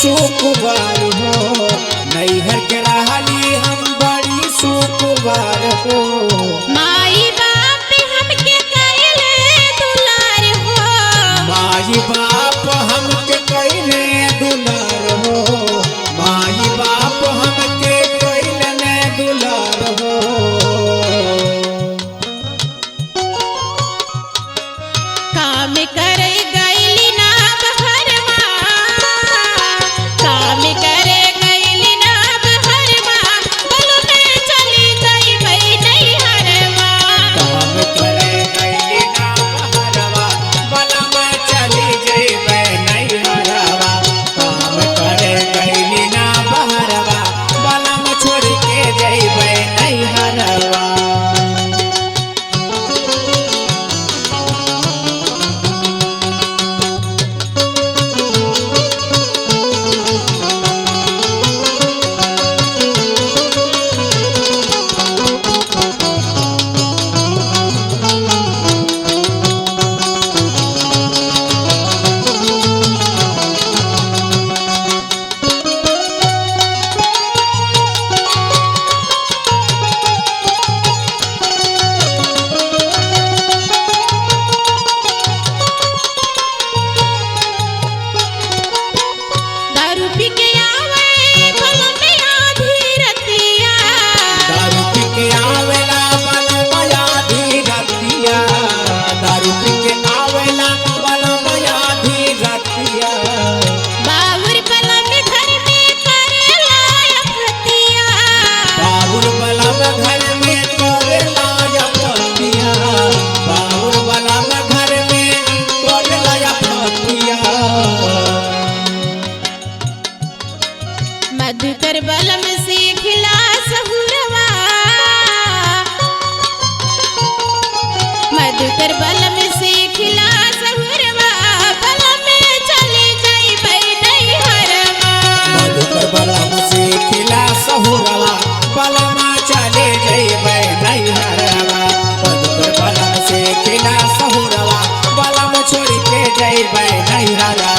सुकुवार हो, नैहर के रहली हम बड़ी सुकुवार हो। माई बाप हमके कैले दुलार हो, माई बाप हमके कैले दुलार हो, माई बाप हमके कैले दुलार हो। काम करे गईली ना बहरवा, काम करे गईली ना बहरवा, बोलो मैं चली गई भई नैहरवा। काम करे गईली ना बहरवा, बला मैं चली जइबै नैहरवा। काम करे गईली ना बहरवा, बला मैं छोड़ के जइबै नैहरवा। दारू पी के आवे भला में आधी रतिया, दारू पी के आवेला बला मैं आधी रतिया, दारू पी के आवेला बला मैं आधी रतिया। बाबुर बला में घर में करेला अफतिया, बाबुर बला में घर में करेला अफतिया, बाबुर बला में घर में करेला अफतिया। मधुकर बलम सीखला सहुरवा, मधुकर बलम सीखला सहुरवा, बलम में चली जाई भई नैहरवा। मधुकर बलम सीखला सहुरवा, बलमा चले जइबै नैहरवा। मधुकर बलम सीखला सहुरवा, बलम छोड़ के जइबै नैहरवा।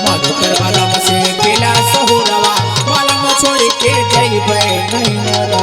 मधुकर बलम सीखला सहुरवा, बलम छोड़ के जइबै नैहरवा।